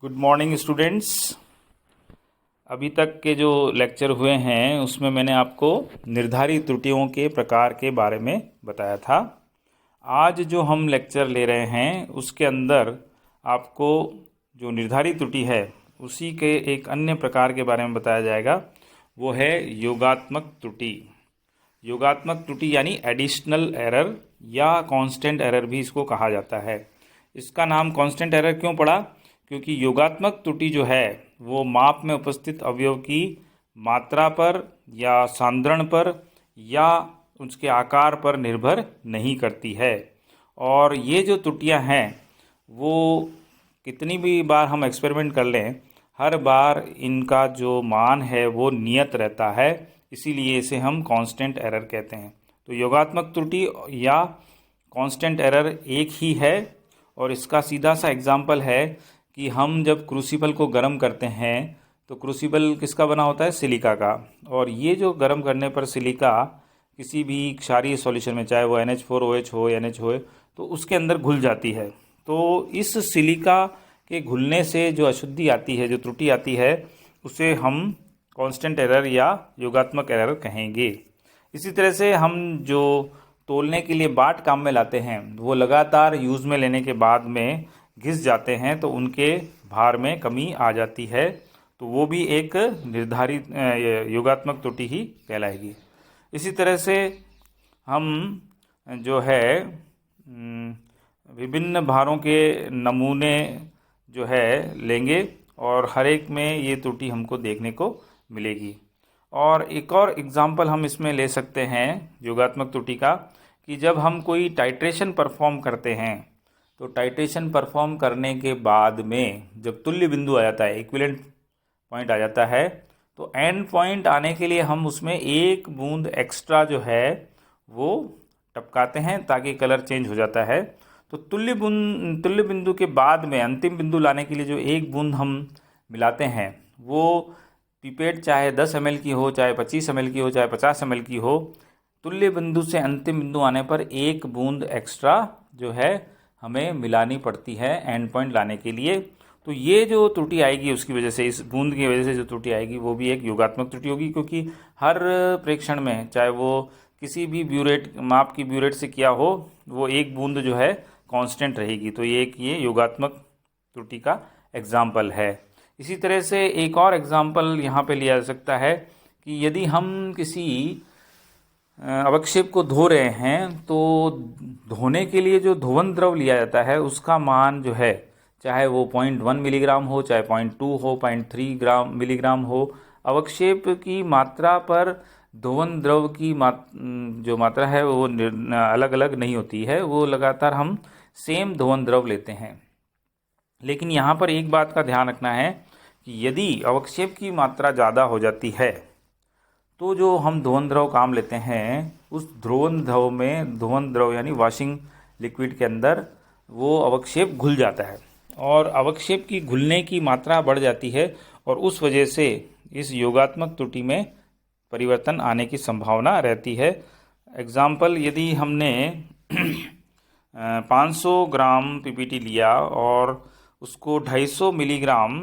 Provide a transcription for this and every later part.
Good morning students. अभी तक के जो लेक्चर हुए हैं उसमें मैंने आपको निर्धारित त्रुटियों के प्रकार के बारे में बताया था। आज जो हम लेक्चर ले रहे हैं उसके अंदर आपको जो निर्धारित त्रुटि है उसी के एक अन्य प्रकार के बारे में बताया जाएगा, वो है योगात्मक त्रुटि। योगात्मक त्रुटि यानी एडिशनल एरर या कांस्टेंट एरर भी इसको कहा जाता है। इसका नाम कांस्टेंट एरर क्यों पड़ा? क्योंकि योगात्मक त्रुटि जो है वो माप में उपस्थित अवयव की मात्रा पर या सांद्रण पर या उसके आकार पर निर्भर नहीं करती है। और ये जो त्रुटियां हैं वो कितनी भी बार हम एक्सपेरिमेंट कर लें, हर बार इनका जो मान है वो नियत रहता है, इसीलिए इसे हम कांस्टेंट एरर कहते हैं। तो योगात्मक त्रुटि या कांस्टेंट एरर एक ही है। और इसका सीधा सा एग्जाम्पल है कि हम जब क्रूसिबल को गर्म करते हैं तो क्रूसिबल किसका बना होता है? सिलिका का। और ये जो गर्म करने पर सिलिका किसी भी क्षारीय सॉल्यूशन में, चाहे वो NH4OH हो या NH हो, तो उसके अंदर घुल जाती है। तो इस सिलिका के घुलने से जो अशुद्धि आती है, जो त्रुटि आती है, उसे हम कांस्टेंट एरर या योगात्मक एरर कहेंगे। इसी तरह से हम जो तोलने के लिए बाट काम में लाते हैं वो लगातार यूज़ में लेने के बाद में घिस जाते हैं तो उनके भार में कमी आ जाती है, तो वो भी एक निर्धारित योगात्मक त्रुटि ही कहलाएगी। इसी तरह से हम जो है विभिन्न भारों के नमूने जो है लेंगे और हर एक में ये त्रुटि हमको देखने को मिलेगी। और एक और एग्जाम्पल हम इसमें ले सकते हैं योगात्मक त्रुटि का, कि जब हम कोई टाइट्रेशन परफॉर्म करते हैं तो टाइट्रेशन परफॉर्म करने के बाद में जब तुल्य बिंदु आ जाता है, इक्विवेलेंट पॉइंट आ जाता है, तो एंड पॉइंट आने के लिए हम उसमें एक बूंद एक्स्ट्रा जो है वो टपकाते हैं ताकि कलर चेंज हो जाता है। तो तुल्य बिंदु के बाद में अंतिम बिंदु लाने के लिए जो एक बूंद हम मिलाते हैं वो पिपेट चाहे 10 ml की हो, चाहे 25 ml की हो, चाहे 50 ml की हो, तुल्य बिंदु से अंतिम बिंदु आने पर एक बूंद एक्स्ट्रा जो है हमें मिलानी पड़ती है एंड पॉइंट लाने के लिए। तो ये जो त्रुटि आएगी उसकी वजह से, इस बूंद की वजह से जो त्रुटि आएगी वो भी एक योगात्मक त्रुटि होगी, क्योंकि हर प्रेक्षण में चाहे वो किसी भी ब्यूरेट माप की ब्यूरेट से किया हो, वो एक बूंद जो है कांस्टेंट रहेगी। तो ये योगात्मक त्रुटि का एग्जाम्पल है। इसी तरह से एक और एग्जाम्पल यहाँ पे लिया जा सकता है कि यदि हम किसी अवक्षेप को धो रहे हैं तो धोने के लिए जो धोवन द्रव लिया जाता है उसका मान जो है, चाहे वो 0.1 मिलीग्राम हो, चाहे 0.2 हो, 0.3 मिलीग्राम हो, अवक्षेप की मात्रा पर धोवन द्रव की जो मात्रा है वो अलग अलग नहीं होती है, वो लगातार हम सेम धोवन द्रव लेते हैं। लेकिन यहाँ पर एक बात का ध्यान रखना है कि यदि अवक्षेप की मात्रा ज़्यादा हो जाती है तो जो हम धोवन द्रव काम लेते हैं उस धोवन द्रव यानी वॉशिंग लिक्विड के अंदर वो अवक्षेप घुल जाता है और अवक्षेप की घुलने की मात्रा बढ़ जाती है और उस वजह से इस योगात्मक त्रुटि में परिवर्तन आने की संभावना रहती है। एग्जाम्पल, यदि हमने 500 ग्राम पीपीटी लिया और उसको 250 मिलीग्राम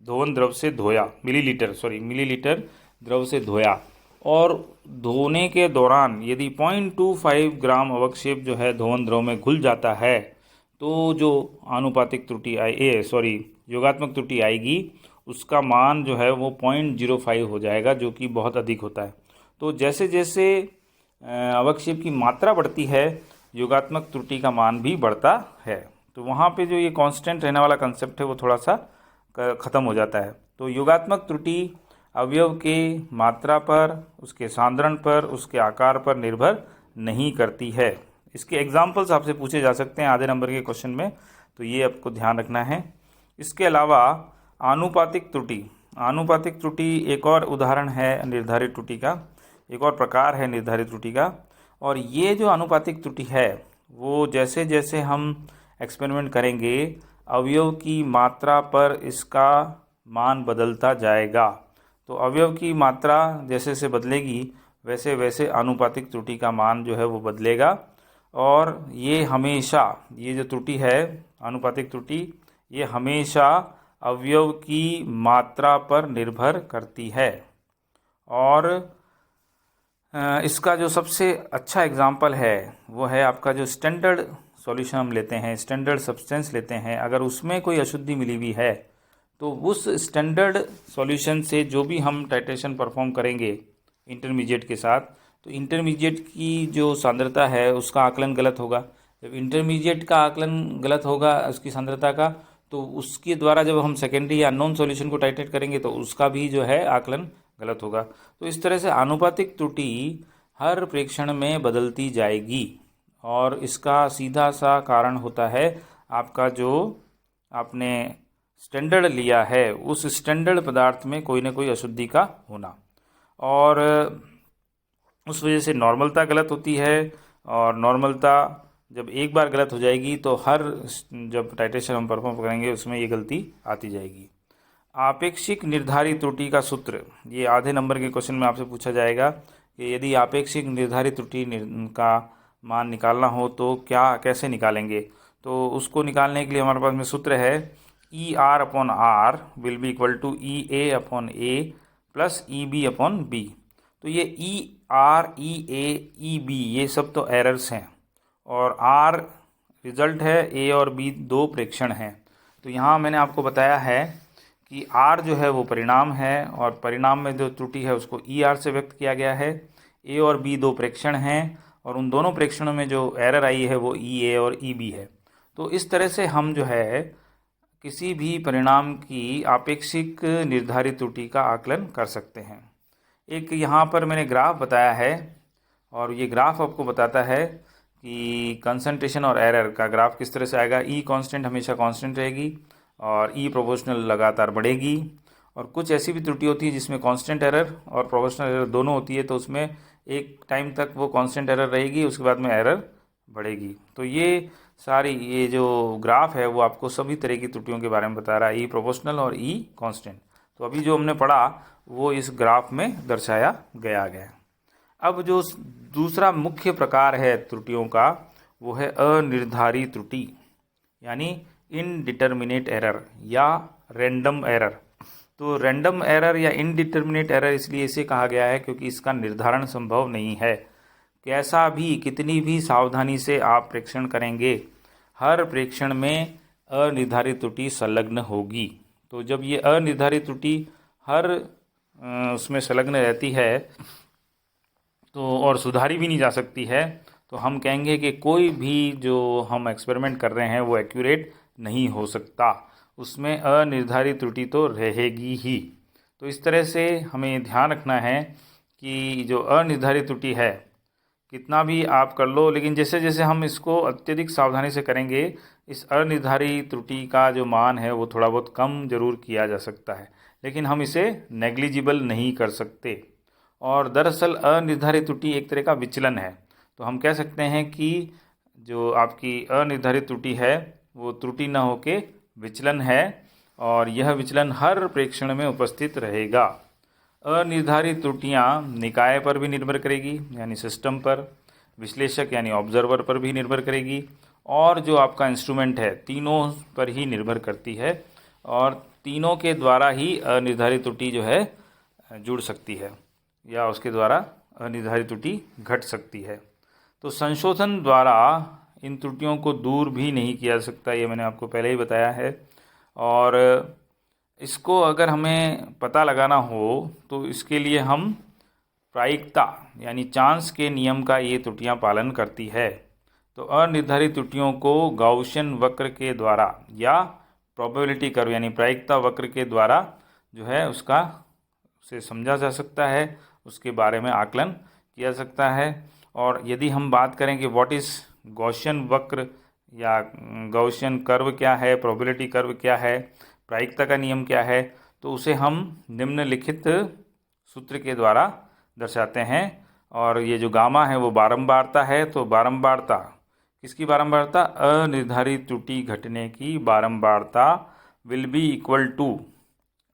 धोवन द्रव से धोया, मिलीलीटर द्रव से धोया, और धोने के दौरान यदि 0.25 ग्राम अवक्षेप जो है धोवन द्रव में घुल जाता है तो जो आनुपातिक त्रुटि योगात्मक त्रुटि आएगी उसका मान जो है वो 0.05 हो जाएगा, जो कि बहुत अधिक होता है। तो जैसे जैसे अवक्षेप की मात्रा बढ़ती है योगात्मक त्रुटि का मान भी बढ़ता है। तो वहाँ पे जो ये कांस्टेंट रहने वाला कंसेप्ट है वो थोड़ा सा ख़त्म हो जाता है। तो योगात्मक त्रुटि अवयव के मात्रा पर, उसके सांद्रण पर, उसके आकार पर निर्भर नहीं करती है। इसके एग्जाम्पल्स आपसे पूछे जा सकते हैं आधे नंबर के क्वेश्चन में, तो ये आपको ध्यान रखना है। इसके अलावा आनुपातिक त्रुटि एक और उदाहरण है निर्धारित त्रुटि का, एक और प्रकार है निर्धारित त्रुटि का। और ये जो आनुपातिक त्रुटि है वो जैसे जैसे हम एक्सपेरिमेंट करेंगे अवयव की मात्रा पर इसका मान बदलता जाएगा। तो अवयव की मात्रा जैसे से बदलेगी वैसे वैसे आनुपातिक त्रुटि का मान जो है वो बदलेगा। और ये जो त्रुटि है आनुपातिक त्रुटि, ये हमेशा अवयव की मात्रा पर निर्भर करती है। और इसका जो सबसे अच्छा एग्जाम्पल है वो है आपका जो स्टैंडर्ड सॉल्यूशन हम लेते हैं, स्टैंडर्ड सब्सटेंस लेते हैं, अगर उसमें कोई अशुद्धि मिली हुई है तो उस स्टैंडर्ड सॉल्यूशन से जो भी हम टाइट्रेशन परफॉर्म करेंगे इंटरमीडिएट के साथ, तो इंटरमीडिएट की जो सांद्रता है उसका आकलन गलत होगा। जब इंटरमीडिएट का आकलन गलत होगा उसकी सांद्रता का, तो उसके द्वारा जब हम सेकेंडरी या अननोन सॉल्यूशन को टाइट्रेट करेंगे तो उसका भी जो है आकलन गलत होगा। तो इस तरह से आनुपातिक त्रुटि हर प्रेक्षण में बदलती जाएगी और इसका सीधा सा कारण होता है आपका जो आपने स्टैंडर्ड लिया है उस स्टैंडर्ड पदार्थ में कोई ना कोई अशुद्धि का होना, और उस वजह से नॉर्मलता गलत होती है। और नॉर्मलता जब एक बार गलत हो जाएगी तो हर जब टाइट्रेशन हम परफॉर्म करेंगे उसमें ये गलती आती जाएगी। आपेक्षिक निर्धारित त्रुटि का सूत्र, ये आधे नंबर के क्वेश्चन में आपसे पूछा जाएगा कि यदि आपेक्षिक निर्धारित त्रुटि का मान निकालना हो तो कैसे निकालेंगे। तो उसको निकालने के लिए हमारे पास में सूत्र है ER/R will be equal to EA/A plus EB upon B। तो ये ER, EA, EB ये सब तो एरर्स हैं और R रिजल्ट है, A और B दो प्रेक्षण हैं। तो यहाँ मैंने आपको बताया है कि R जो है वो परिणाम है और परिणाम में जो त्रुटि है उसको ER से व्यक्त किया गया है। A और B दो प्रेक्षण हैं और उन दोनों प्रेक्षणों में जो एरर आई है वो EA और EB है। तो इस तरह से हम जो है किसी भी परिणाम की आपेक्षिक निर्धारित त्रुटि का आकलन कर सकते हैं। एक यहाँ पर मैंने ग्राफ बताया है और ये ग्राफ आपको बताता है कि कंसंट्रेशन और एरर का ग्राफ किस तरह से आएगा। E कांस्टेंट हमेशा कांस्टेंट रहेगी और E प्रोपोर्शनल लगातार बढ़ेगी, और कुछ ऐसी भी त्रुटि होती है जिसमें कांस्टेंट एरर और प्रोपोर्शनल एरर दोनों होती है, तो उसमें एक टाइम तक वो कांस्टेंट एरर रहेगी, उसके बाद में एरर बढ़ेगी। तो ये जो ग्राफ है वो आपको सभी तरह की त्रुटियों के बारे में बता रहा है, E प्रोपोर्शनल और E कांस्टेंट। तो अभी जो हमने पढ़ा वो इस ग्राफ में दर्शाया गया है। अब जो दूसरा मुख्य प्रकार है त्रुटियों का वो है अनिर्धारित त्रुटि, यानी इनडिटर्मिनेट एरर या रैंडम एरर। तो रैंडम एरर या इनडिटर्मिनेट एरर इसलिए इसे कहा गया है क्योंकि इसका निर्धारण संभव नहीं है। कैसा भी कितनी भी सावधानी से आप प्रेक्षण करेंगे, हर प्रेक्षण में अनिर्धारित त्रुटि संलग्न होगी। तो जब ये अनिर्धारित त्रुटि हर उसमें संलग्न रहती है तो और सुधारी भी नहीं जा सकती है, तो हम कहेंगे कि कोई भी जो हम एक्सपेरिमेंट कर रहे हैं वो एक्यूरेट नहीं हो सकता, उसमें अनिर्धारित त्रुटि तो रहेगी ही। तो इस तरह से हमें ध्यान रखना है कि जो अनिर्धारित त्रुटि है कितना भी आप कर लो, लेकिन जैसे जैसे हम इसको अत्यधिक सावधानी से करेंगे इस अनिर्धारित त्रुटि का जो मान है वो थोड़ा बहुत कम जरूर किया जा सकता है, लेकिन हम इसे नेग्लिजिबल नहीं कर सकते। और दरअसल अनिर्धारित त्रुटि एक तरह का विचलन है। तो हम कह सकते हैं कि जो आपकी अनिर्धारित त्रुटि है वो त्रुटि न होके विचलन है और यह विचलन हर प्रेक्षण में उपस्थित रहेगा। अनिर्धारित त्रुटियां निकाय पर भी निर्भर करेगी, यानी सिस्टम पर, विश्लेषक यानी ऑब्जर्वर पर भी निर्भर करेगी, और जो आपका इंस्ट्रूमेंट है तीनों पर ही निर्भर करती है, और तीनों के द्वारा ही अनिर्धारित त्रुटि जो है जुड़ सकती है या उसके द्वारा अनिर्धारित त्रुटि घट सकती है। तो संशोधन द्वारा इन त्रुटियों को दूर भी नहीं किया जा सकता, ये मैंने आपको पहले ही बताया है। और इसको अगर हमें पता लगाना हो तो इसके लिए हम प्रायिकता यानी चांस के नियम का ये त्रुटियां पालन करती है। तो अनिर्धारित त्रुटियों को गाउसियन वक्र के द्वारा या प्रोबेबिलिटी कर्व यानी प्रायिकता वक्र के द्वारा जो है उसे समझा जा सकता है, उसके बारे में आकलन किया जा सकता है। और यदि हम बात करें कि व्हाट इज़ गॉसियन वक्र या गॉसियन कर्व क्या है, प्रोबेबिलिटी कर्व क्या है, प्रायिकता का नियम क्या है, तो उसे हम निम्नलिखित सूत्र के द्वारा दर्शाते हैं। और ये जो गामा है वो बारंबारता है। तो बारंबारता किसकी बारंबारता? अनिर्धारित त्रुटि घटने की बारंबारता will be equal to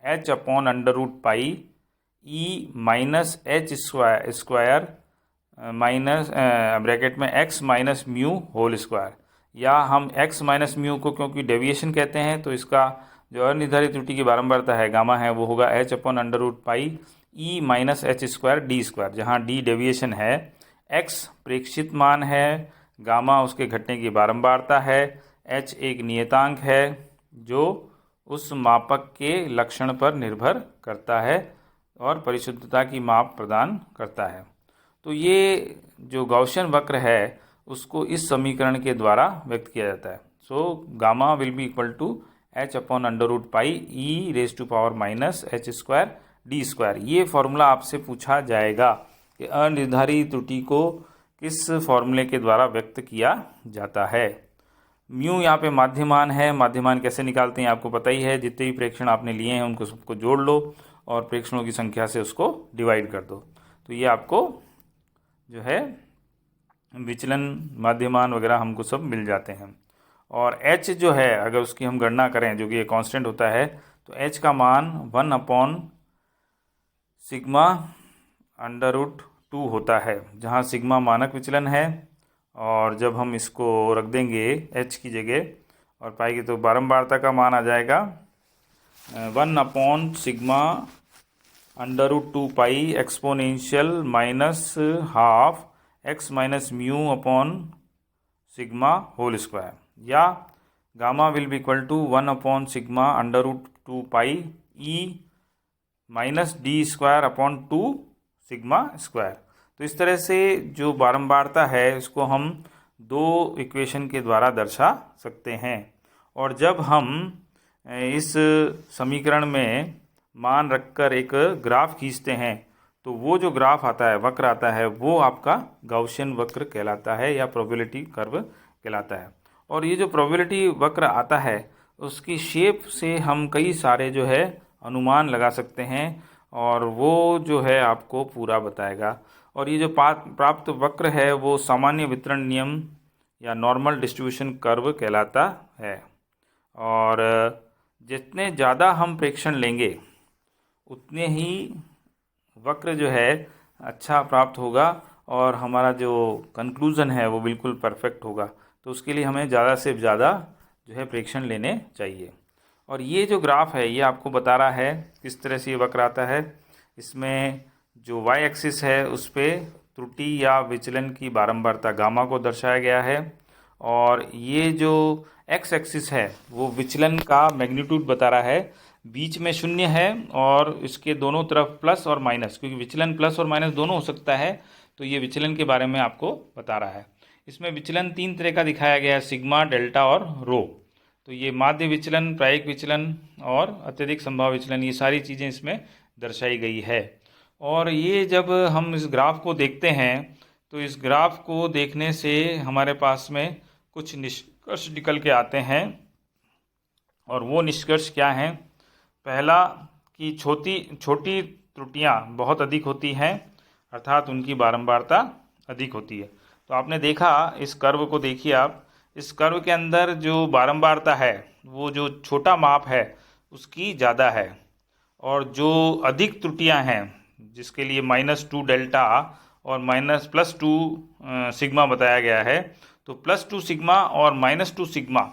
h/√π e minus h square minus bracket में x minus mu whole square, या हम x माइनस म्यू को क्योंकि डेविएशन कहते हैं तो इसका जो अनिर्धारित त्रुटि की बारंबारता है गामा है वो होगा h/√पाई e minus h square d square, जहाँ d डेविएशन है, x प्रेक्षित मान है, गामा उसके घटने की बारंबारता है, h एक नियतांक है जो उस मापक के लक्षण पर निर्भर करता है और परिशुद्धता की माप प्रदान करता है। तो ये जो गॉसियन वक्र है उसको इस समीकरण के द्वारा व्यक्त किया जाता है। So gamma will be equal to h/√पाई e raise to power minus h square d square. ये फॉर्मूला आपसे पूछा जाएगा कि अनिर्धारित त्रुटि को किस फॉर्मूले के द्वारा व्यक्त किया जाता है। म्यू यहाँ पे माध्यमान है, माध्यमान कैसे निकालते हैं आपको पता ही है। जितने भी प्रेक्षण आपने लिए हैं उनको सबको जोड़ लो और प्रेक्षणों की संख्या से उसको डिवाइड कर दो, तो ये आपको जो है विचलन, माध्यमान वगैरह हमको सब मिल जाते हैं। और h जो है अगर उसकी हम गणना करें, जो कि एक कांस्टेंट होता है, तो h का मान 1/σ√2 होता है, जहाँ सिग्मा मानक विचलन है। और जब हम इसको रख देंगे h की जगह और पाएंगे तो बारंबारता का मान आ जाएगा 1/σ√2 pi exponential minus half x minus mu upon sigma whole square, या gamma will be equal to 1/σ√2 pi e minus d square upon 2 sigma square. तो इस तरह से जो बारंबारता है इसको हम दो इक्वेशन के द्वारा दर्शा सकते हैं। और जब हम इस समीकरण में मान रखकर एक ग्राफ खींचते हैं तो वो जो ग्राफ आता है, वक्र आता है, वो आपका गॉसियन वक्र कहलाता है या प्रोबेबिलिटी कर्व कहलाता है। और ये जो प्रोबेबिलिटी वक्र आता है उसकी शेप से हम कई सारे जो है अनुमान लगा सकते हैं और वो जो है आपको पूरा बताएगा। और ये जो प्राप्त वक्र है वो सामान्य वितरण नियम या नॉर्मल डिस्ट्रीब्यूशन कर्व कहलाता है। और जितने ज़्यादा हम प्रेक्षण लेंगे उतने ही वक्र जो है अच्छा प्राप्त होगा और हमारा जो कंक्लूज़न है वो बिल्कुल परफेक्ट होगा। तो उसके लिए हमें ज़्यादा से ज़्यादा जो है प्रेक्षण लेने चाहिए। और ये जो ग्राफ है ये आपको बता रहा है किस तरह से ये वक्र आता है। इसमें जो y एक्सिस है उस पर त्रुटि या विचलन की बारंबारता गामा को दर्शाया गया है, और ये जो x एक्सिस है वो विचलन का मैग्नीट्यूड बता रहा है। बीच में 0 है और इसके दोनों तरफ प्लस और माइनस, क्योंकि विचलन प्लस और माइनस दोनों हो सकता है, तो ये विचलन के बारे में आपको बता रहा है। इसमें विचलन 3 तरह का दिखाया गया है, सिग्मा, डेल्टा और रो। तो ये माध्य विचलन, प्रायिक विचलन और अत्यधिक संभाव्य विचलन, ये सारी चीज़ें इसमें दर्शाई गई है। और ये जब हम इस ग्राफ को देखते हैं तो इस ग्राफ को देखने से हमारे पास में कुछ निष्कर्ष निकल के आते हैं। और वो निष्कर्ष क्या हैं? पहला कि छोटी त्रुटियां बहुत अधिक होती हैं, अर्थात उनकी बारंबारता अधिक होती है। तो आपने देखा, इस कर्व को देखिए आप, इस कर्व के अंदर जो बारंबारता है वो जो छोटा माप है उसकी ज़्यादा है, और जो अधिक त्रुटियां हैं जिसके लिए -2 डेल्टा और +2 सिग्मा बताया गया है, तो +2 सिग्मा और -2 सिग्मा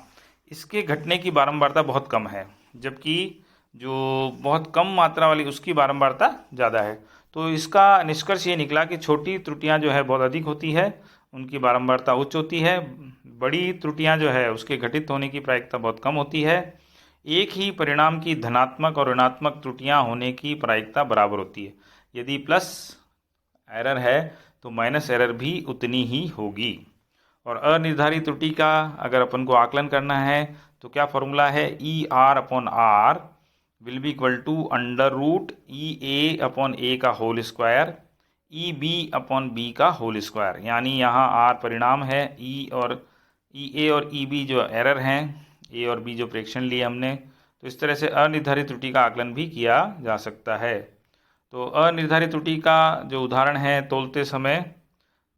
इसके घटने की बारंबारता बहुत कम है, जबकि जो बहुत कम मात्रा वाली उसकी बारंबारता ज़्यादा है। तो इसका निष्कर्ष ये निकला कि छोटी त्रुटियां जो है बहुत अधिक होती है, उनकी बारंबारता उच्च होती है। बड़ी त्रुटियां जो है उसके घटित होने की प्रायिकता बहुत कम होती है। एक ही परिणाम की धनात्मक और ऋणात्मक त्रुटियां होने की प्रायिकता बराबर होती है। यदि प्लस एरर है तो माइनस एरर भी उतनी ही होगी। और अनिर्धारित त्रुटि का अगर अपन को आकलन करना है तो क्या फॉर्मूला है? ER/R will be equal to √EA/A का होल स्क्वायर EB/B का होल स्क्वायर। यानी यहाँ R परिणाम है, EA और EB जो एरर हैं, A और B जो प्रेक्षण लिए हमने। तो इस तरह से अनिर्धारित त्रुटि का आकलन भी किया जा सकता है। तो अनिर्धारित त्रुटि का जो उदाहरण है, तौलते समय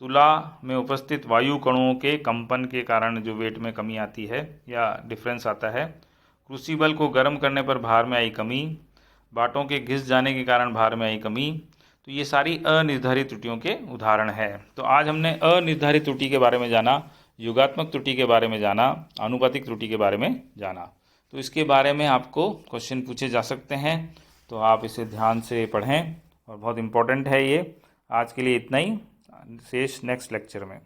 तुला में उपस्थित वायु कणों के कंपन के कारण जो वेट में कमी आती है या डिफरेंस आता है, क्रूसिबल को गर्म करने पर भार में आई कमी, बाटों के घिस जाने के कारण भार में आई कमी, तो ये सारी अनिर्धारित त्रुटियों के उदाहरण है। तो आज हमने अनिर्धारित त्रुटि के बारे में जाना, योगात्मक त्रुटि के बारे में जाना, आनुपातिक त्रुटि के बारे में जाना। तो इसके बारे में आपको क्वेश्चन पूछे जा सकते हैं, तो आप इसे ध्यान से पढ़ें और बहुत इम्पोर्टेंट है ये। आज के लिए इतना ही, शेष नेक्स्ट लेक्चर में।